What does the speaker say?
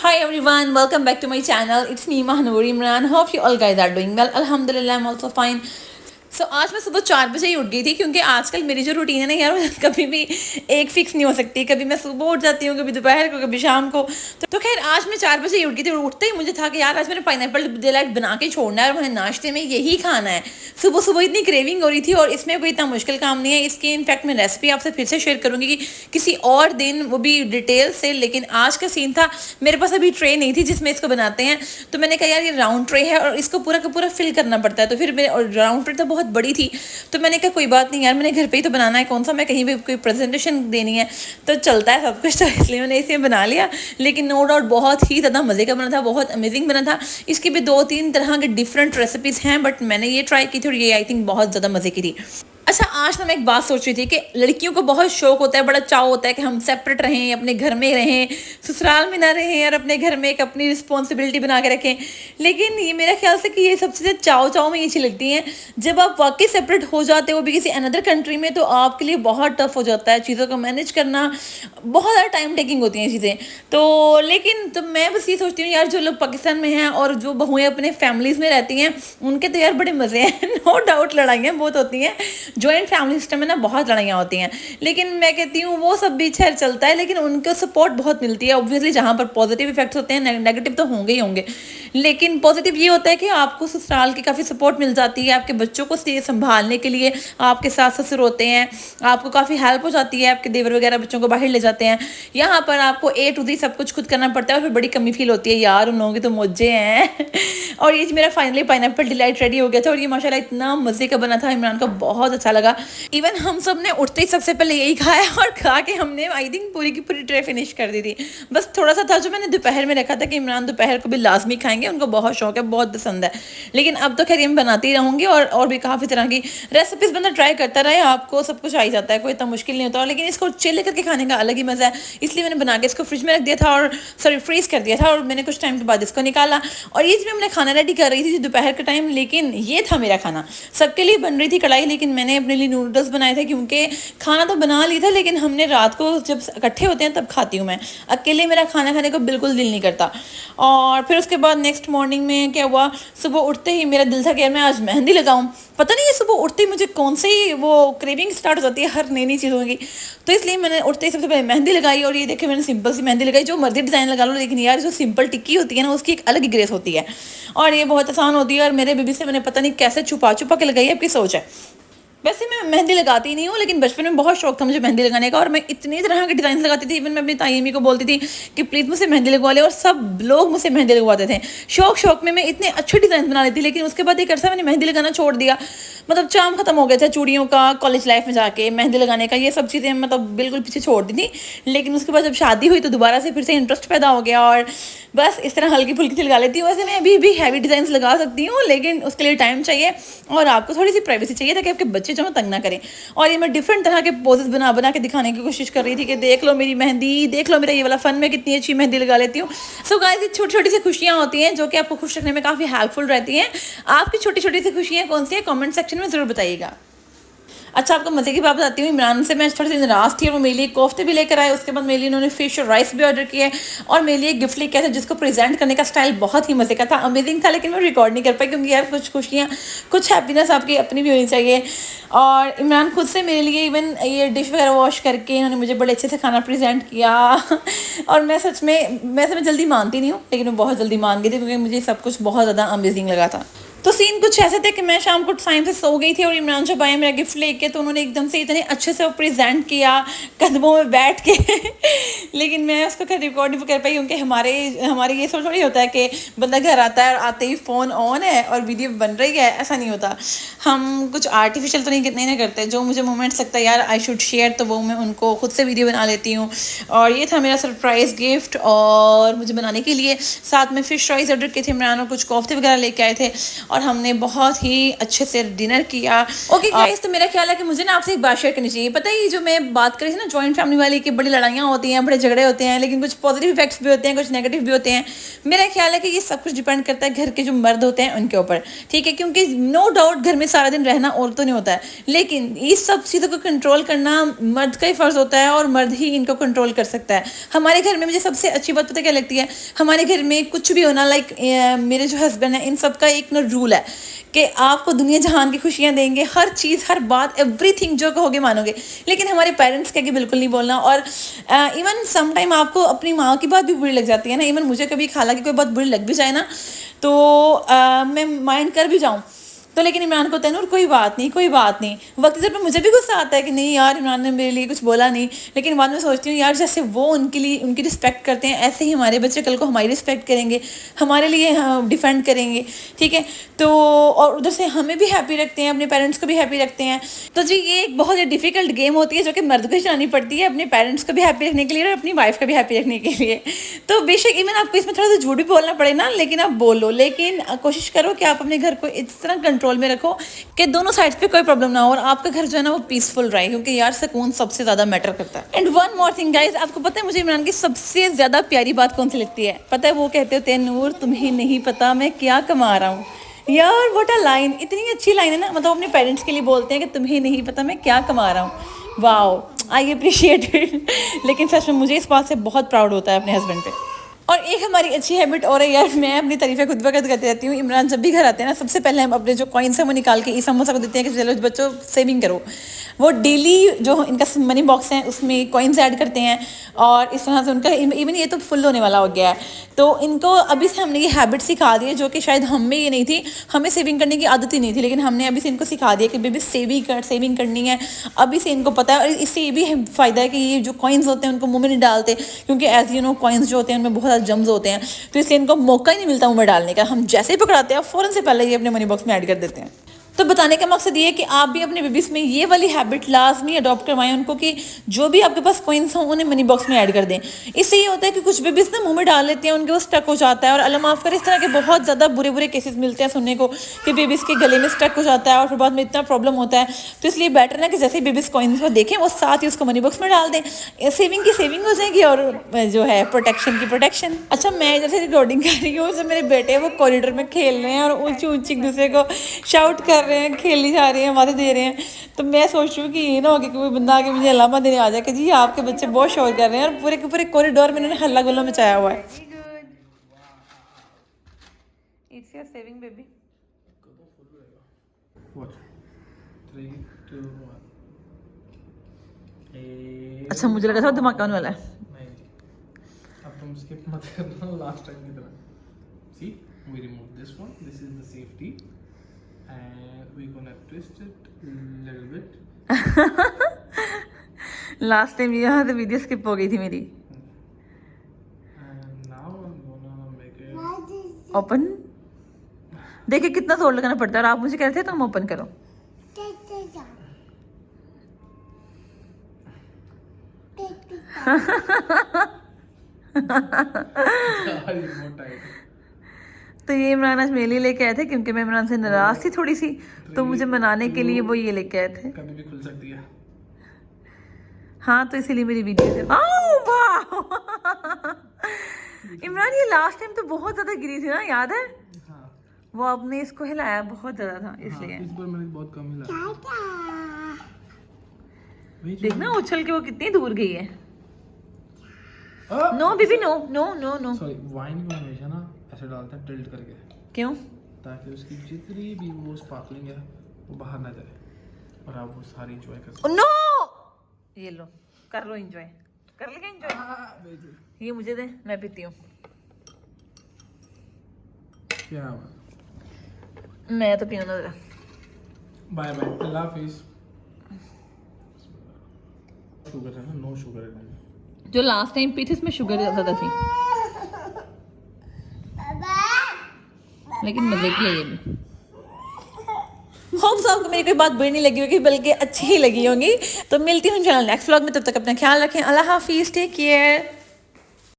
Hi everyone, welcome back to my channel. It's me Mahanur Imran. Hope you all guys are doing well. Alhamdulillah, I'm also fine. आज मैं सुबह 4 बजे ही उठ गई थी क्योंकि आजकल मेरी जो रूटीन है ना यार कभी भी एक फिक्स नहीं हो सकती। कभी मैं सुबह उठ जाती हूँ, कभी दोपहर को, कभी शाम को। तो खैर आज मैं 4 बजे ही उठ गई थी और उठते ही मुझे था कि यार आज मैंने पाइनएप्पल डिलाइट बना के छोड़ना है और मुझे नाश्ते में यही खाना है। सुबह सुबह इतनी क्रेविंग हो रही थी और इसमें कोई इतना मुश्किल काम नहीं है। इसकी इनफैक्ट मैं रेसिपी आपसे फिर से शेयर करूँगी कि किसी और दिन, वो भी डिटेल से। लेकिन आज का सीन था, मेरे पास अभी ट्रे नहीं थी जिसमें इसको बनाते हैं, तो मैंने कहा यार ये राउंड ट्रे है और इसको पूरा का पूरा फिल करना पड़ता है। तो फिर मेरे, और राउंड ट्रे तो बहुत बड़ी थी, तो मैंने कहा कोई बात नहीं यार, मैंने घर पे ही तो बनाना है, कौन सा मैं कहीं भी कोई प्रेजेंटेशन देनी है तो चलता है सब कुछ। तो इसलिए मैंने इसे बना लिया। लेकिन नो डाउट बहुत ही ज़्यादा मज़े का बना था, बहुत अमेजिंग बना था। इसकी भी 2-3 तरह के डिफरेंट रेसिपीज़ हैं, बट मैंने ये ट्राई की थी और ये आई थिंक बहुत ज़्यादा मज़े की थी। अच्छा, आज ना मैं एक बात सोच रही थी कि लड़कियों को बहुत शौक होता है, बड़ा चाव होता है कि हम सेपरेट रहें, अपने घर में रहें, ससुराल में ना रहें और अपने घर में एक अपनी रिस्पॉन्सिबिलिटी बना के रखें। लेकिन ये मेरा ख्याल से कि ये सबसे ज़्यादा चाव में ये अच्छी लगती हैं। जब आप वाकई सेपरेट हो जाते हो भी किसी अनदर कंट्री में, तो आपके लिए बहुत टफ हो जाता है चीज़ों को मैनेज करना, बहुत ज़्यादा टाइम टेकिंग होती हैं चीज़ें। तो लेकिन तो मैं बस ये सोचती हूँ यार, जो लोग पाकिस्तान में हैं और जो बहुएँ अपने फैमिलीज़ में रहती हैं, उनके तो यार बड़े मज़े हैं। नो डाउट लड़ाइयाँ बहुत होती हैं, जॉइंट फैमिली सिस्टम में ना बहुत लड़ाइयाँ होती हैं। लेकिन मैं कहती हूँ वो सब भी खैर चलता है, लेकिन उनको सपोर्ट बहुत मिलती है। ऑब्वियसली जहाँ पर पॉजिटिव इफेक्ट्स होते हैं, नेगेटिव तो होंगे ही होंगे, लेकिन पॉजिटिव ये होता है कि आपको ससुराल की काफ़ी सपोर्ट मिल जाती है। आपके बच्चों को संभालने के लिए आपके सास ससुर होते हैं, आपको काफ़ी हेल्प हो जाती है। आपके देवर वगैरह बच्चों को बाहर ले जाते हैं। यहाँ पर आपको A to Z सब कुछ खुद करना पड़ता है और फिर बड़ी कमी फील होती है, यार उन लोगों की तो मौजें हैं। और ये मेरा फाइनली पाइनएप्पल डिलाइट रेडी हो गया था और ये माशाल्लाह इतना मज़े का बना था, इमरान को बहुत अच्छा लगा। इवन हम सब ने उठते ही सबसे पहले यही खाया और खा के हमने आई थिंक पूरी की पूरी ट्रे फिनिश कर दी थी। बस थोड़ा सा था जो मैंने दोपहर में रखा था कि इमरान दोपहर को भी लाजमी खाएंगे, उनको बहुत शौक है, बहुत पसंद है। लेकिन अब तो खैर मैं बनाती रहूँगी और भी काफ़ी तरह की रेसिपीज़ बंदा ट्राई करता रहे, आपको सब कुछ आ ही जाता है, कोई इतना मुश्किल नहीं होता। लेकिन इसको चिल करके खाने का अलग ही मज़ा है, इसलिए मैंने बना के इसको फ्रिज में रख दिया था और फ्रीज़ कर दिया था और मैंने कुछ टाइम के बाद इसको निकाला। और ये मैं अपना खाना रेडी कर रही थी दोपहर के टाइम, लेकिन ये था मेरा खाना। सबके लिए बन रही थी कढ़ाई, लेकिन मैंने अपने लिए नूडल्स बनाए थे क्योंकि खाना तो बना लिया था, लेकिन हमने रात को जब इकट्ठे होते हैं तब खाती हूँ मैं, अकेले मेरा खाना खाने को बिल्कुल दिल नहीं करता। और फिर उसके बाद नेक्स्ट मॉर्निंग में क्या हुआ, सुबह उठते ही मेरा दिल था कि मैं आज मेहंदी लगाऊं। पता नहीं है सुबह उठते ही मुझे कौन सी वो क्रेविंग स्टार्ट हो जाती है हर नई नई चीज़ों की। तो इसलिए मैंने उठते ही सबसे पहले मेहंदी लगाई और ये देखे मैंने सिंपल सी मेहंदी लगाई, जो मर्जी डिज़ाइन लगा लो, लेकिन यार जो सिंपल टिक्की होती है ना उसकी एक अलग ही ग्रेस होती है और ये बहुत आसान होती है। और मेरे बेबी से मैंने पता नहीं कैसे छुपा के लगाई है, आपकी सोच है। वैसे मैं मेहंदी लगाती नहीं हूँ, लेकिन बचपन में बहुत शौक था मुझे मेहंदी लगाने का और मैं इतनी तरह के डिज़ाइन लगाती थी। इवन मैं अपनी ताईमी को बोलती थी कि प्लीज़ मुझसे मेहंदी लगवा ले और सब लोग मुझसे मेहंदी लगवाते थे। शौक में मैं इतने अच्छे डिज़ाइन बना लेती, लेकिन उसके बाद एक अर्सा मैंने मेहंदी लगाना छोड़ दिया। मतलब चाम खत्म हो गया था चूड़ियों का, कॉलेज लाइफ में जाके मेहंदी लगाने का, ये सब चीज़ें मतलब बिल्कुल पीछे छोड़ दी थी। लेकिन उसके बाद जब शादी हुई तो दोबारा से फिर से इंटरेस्ट पैदा हो गया और बस इस तरह हल्की फुल्की सी लगा लेती हूँ। वैसे मैं अभी भी हैवी डिज़ाइन लगा सकती हूँ, लेकिन उसके लिए टाइम चाहिए और आपको थोड़ी सी प्राइवेसी चाहिए ताकि आपके बच्चे जो तंग ना करें। और ये मैं डिफरेंट तरह के पोजेस बना के दिखाने की कोशिश कर रही थी कि देख लो मेरी मेहंदी, देख लो मेरा ये वाला फन, मैं कितनी अच्छी मेहंदी लगा लेती हूँ। सो गाइस, ये छोटी छोटी सी खुशियाँ होती हैं जो कि आपको खुश रखने में काफ़ी हेल्पफुल रहती हैं। आपकी छोटी छोटी सी खुशियाँ कौन सी हैं, कमेंट सेक्शन में ज़रूर बताइएगा। अच्छा, आपको मज़े की बात बताती हूँ, इमरान से मैं थोड़ी सी नाराज़ थी और वो मेरे लिए कोफ्ते भी लेकर आए। उसके बाद मेरे लिए उन्होंने फिश और राइस भी ऑर्डर किए और मेरे लिए गिफ्ट लेके आए थे जिसको प्रेजेंट करने का स्टाइल बहुत ही मज़े का था, अमेजिंग था। लेकिन मैं रिकॉर्ड नहीं कर पाई क्योंकि यार कुछ खुशियाँ, कुछ हैप्पीनेस आपकी अपनी भी होनी चाहिए। और इमरान खुद से मेरे लिए इवन ये डिश वगैरह वॉश करके इन्होंने मुझे बड़े अच्छे से खाना प्रेजेंट किया। और मैं सच में, वैसे मैं जल्दी मानती नहीं हूँ, लेकिन मैं बहुत जल्दी मान गई थी क्योंकि मुझे सब कुछ बहुत ज़्यादा अमेजिंग लगा था। तो सीन कुछ ऐसे थे कि मैं शाम को टाइम से सो गई थी और इमरान जब आए मेरा गिफ्ट लेके तो उन्होंने एकदम से इतने अच्छे से प्रेजेंट किया कदमों में बैठ के। लेकिन मैं उसको खैर रिकॉर्ड नहीं कर पाई क्योंकि हमारे ये सोच थोड़ी होता है कि बंदा घर आता है और आते ही फ़ोन ऑन है और वीडियो बन रही है, ऐसा नहीं होता। हम कुछ आर्टिफिशियल तो नहीं करते, जो मुझे मोमेंट्स लगता है यार आई शुड शेयर, तो वो मैं उनको खुद से वीडियो बना लेती हूँ। और ये था मेरा सरप्राइज़ गिफ्ट और मुझे बनाने के लिए साथ में फ़िश राइस ऑर्डर किए थे इमरान और कुछ कोफ्ते वगैरह लेके आए थे। और हमने बहुत ही अच्छे से डिनर किया। ओके गाइस, तो मेरा ख्याल है कि मुझे ना आपसे एक बात शेयर करनी चाहिए। पता है, जो मैं बात करी थी ना जॉइंट फैमिली वाली की, बड़ी लड़ाइयाँ होती हैं, बड़े झगड़े होते हैं, लेकिन कुछ पॉजिटिव इफेक्ट्स भी होते हैं, कुछ नेगेटिव भी होते हैं। मेरा ख्याल है कि ये सब कुछ डिपेंड करता है घर के जो मर्द होते हैं उनके ऊपर, ठीक है, क्योंकि नो डाउट घर में सारा दिन रहना औरतों नहीं होता है, लेकिन इस सब चीज़ों को कंट्रोल करना मर्द का ही फर्ज होता है और मर्द ही इनको कंट्रोल कर सकता है। हमारे घर में मुझे सबसे अच्छी बात पता क्या लगती है, हमारे घर में कुछ भी होना, लाइक मेरे जो हस्बैंड है, इन सब का एक ना रूल है कि आपको दुनिया जहान की खुशियाँ देंगे, हर चीज़, हर बात, एवरीथिंग जो कहोगे मानोगे, लेकिन हमारे पेरेंट्स कह के बिल्कुल नहीं बोलना। और इवन सम टाइम आपको अपनी माँ की बात भी बुरी लग जाती है ना। इवन मुझे कभी खाला की कोई बात बुरी लग भी जाए ना, तो मैं माइंड कर भी जाऊँ, तो लेकिन इमरान को तैनूर कोई बात नहीं, कोई बात नहीं। वक्त जब मुझे भी गुस्सा आता है कि नहीं यार, इमरान ने मेरे लिए कुछ बोला नहीं, लेकिन बाद में सोचती हूँ यार, जैसे वो उनके लिए उनकी रिस्पेक्ट करते हैं, ऐसे ही हमारे बच्चे कल को हमारी रिस्पेक्ट करेंगे, हमारे लिए डिफेंड करेंगे, ठीक है। तो और उधर से हमें भी हैप्पी रखते हैं, अपने पेरेंट्स को भी हैप्पी रखते हैं। तो जी ये एक बहुत ही डिफिकल्ट गेम होती है जो कि मर्द को ही चलानी पड़ती है, अपने पेरेंट्स को भी हैप्पी रखने के लिए और अपनी वाइफ को भी हैप्पी रखने के लिए। तो बेशक इवन आपको इसमें थोड़ा सा झूठ भी बोलना पड़े ना, लेकिन आप बोलो, लेकिन कोशिश करो कि आप अपने घर को इस तरह कंट्रोल में रखो कि दोनों साइड्स पे कोई प्रॉब्लम ना हो और आपका घर जो है ना वो पीसफुल रहे, क्योंकि यार सुकून सबसे ज्यादा मैटर करता है। And one more thing guys, आपको पता है मुझे इमरान की सबसे ज्यादा प्यारी बात कौन सी लगती है? पता है, वो कहते होते हैं, नूर तुम्हें नहीं पता मैं क्या कमा रहा हूँ। यार व्हाट अ लाइन, इतनी अच्छी लाइन है ना, मतलब अपने पेरेंट्स के लिए बोलते हैं कि तुम्हें नहीं पता मैं क्या कमा रहा हूँ। Wow, I appreciate it. लेकिन सच में मुझे इस बात से बहुत प्राउड होता है अपने हस्बैंड पे। और एक हमारी अच्छी हैबिट और है यार, मैं अपनी तारीफें खुद ब खुद करती रहती हूँ। इमरान जब भी घर आते हैं ना, सबसे पहले हम अपने जो कॉइन्स हैं वो निकाल के ईसा मूसा को देते हैं कि चलो बच्चों सेविंग करो। वो डेली जो इनका मनी बॉक्स है उसमें कॉइन्स ऐड करते हैं और इस तरह से उनका इवन ये तो फुल होने वाला हो गया है। तो इनको अभी से हमने ये हैबिट सिखा दी है, जो कि शायद हम में ये नहीं थी, हमें सेविंग करने की आदत ही नहीं थी, लेकिन हमने अभी से इनको सिखा दिया कि बेबी सेविंग करनी है। अभी से इनको पता है और इससे ये भी फ़ायदा है कि ये जो कॉइन्स होते हैं उनको मुँह में नहीं डालते, क्योंकि एज यू नो कॉइन्स जो होते हैं उनमें बहुत जम्स होते हैं, तो इसलिए इनको मौका ही नहीं मिलता मुंह में डालने का। हम जैसे ही पकड़ाते हैं फौरन से पहले ये अपने मनी बॉक्स में ऐड कर देते हैं। तो बताने का मकसद ये है कि आप भी अपने बेबीज़ में ये वाली हैबिट लाजमी अडॉप्ट करवाएं उनको, कि जो भी आपके पास कॉइन्स हों उन्हें मनी बॉक्स में ऐड कर दें। इससे ये होता है कि कुछ बेबीज़ ना मुंह में डाल लेते हैं, उनके वो स्टक हो जाता है, और अल्लाह माफ़ करे इस तरह के बहुत ज़्यादा बुरे बुरे केसेस मिलते हैं सुनने को कि बेबीज़ के गले में स्टक हो जाता है और फिर बाद में इतना प्रॉब्लम होता है। तो इसलिए बेटर ना कि जैसे ही बेबीज़ कॉइन्स को देखें वो साथ ही उसको मनी बॉक्स में डाल दें, सेविंग की सेविंग हो जाएगी और जो है प्रोटेक्शन की प्रोटेक्शन। अच्छा, मैं जैसे रिकॉर्डिंग कर रही हूँ, मेरे बेटे वो कॉरिडोर में खेल रहे हैं और ऊँची ऊँची एक दूसरे को शाउट कर रहे हैं, खेलने जा रहे हैं, वादे दे रहे हैं। तो मैं सोच रही हूँ कि ये ना हो कि कोई बंदा आके मुझे अलामा देने आ जाए कि जी आपके बच्चे बहुत शोर कर रहे हैं, और पूरे के पूरे कॉरिडोर में इन्होंने हल्ला गुल्ला मचाया हुआ है। It's your saving baby. What? 3, 2, 1. अच्छा, मुझे लगा था धमाका होने वाला है। नहीं, अब तुम स्किप मत करना लास्ट टाइम की तरह। See, we remove this one. This is the safety, and we're gonna twist it little bit. Last time यहाँ से वीडियो स्किप हो गई थी मेरी। And now I'm gonna make it open. देखिए कितना जोर लगाना पड़ता है, और आप मुझे कह रहे थे तो हम ओपन करो। more tight. तो ये इमरान आज मेरे लिए लेके आए थे, क्योंकि मैं इमरान से नाराज थी थोड़ी सी, तो मुझे मनाने के लिए वो ये लेके आए थे। कभी भी खुल सकती है। हाँ, तो इसीलिए मेरी वीडियो से इमरान ये लास्ट टाइम तो बहुत ज्यादा गिरी थी ना, याद है? हाँ। वो आपने इसको हिलाया बहुत ज्यादा था इसलिए। हाँ, इस बार मैंने बहुत कम हिलाया। देखना उछल के वो कितनी दूर गई है। No baby, no no no no. Sorry, wine को हमेशा ना ऐसे डालते हैं टिल्ट करके। क्यों? ताकि उसकी जितनी भी वो स्पार्कलिंग है वो बाहर ना जाए और आप वो सारी एंजॉय कर सकें। नो, ये लो, कर लो एंजॉय, कर लेगा एंजॉय। ये मुझे दे, मैं पीती हूँ। क्या मैं तो पीऊँ ना। बाय बाय, अल्लाह हाफिज़। शुगर है ना, नो शुगर है। जो लास्ट टाइम पी थी इसमें शुगर ज़्यादा थी, लेकिन मजे की है ये भी। होप आपको मेरी कोई बात बुरी नहीं लगी होगी, बल्कि अच्छी ही लगी होगी। तो मिलती हूँ इंशाल्लाह नेक्स्ट व्लॉग में, तब तक अपना ख्याल रखें। अल्लाह हाफिज़, टेक केयर।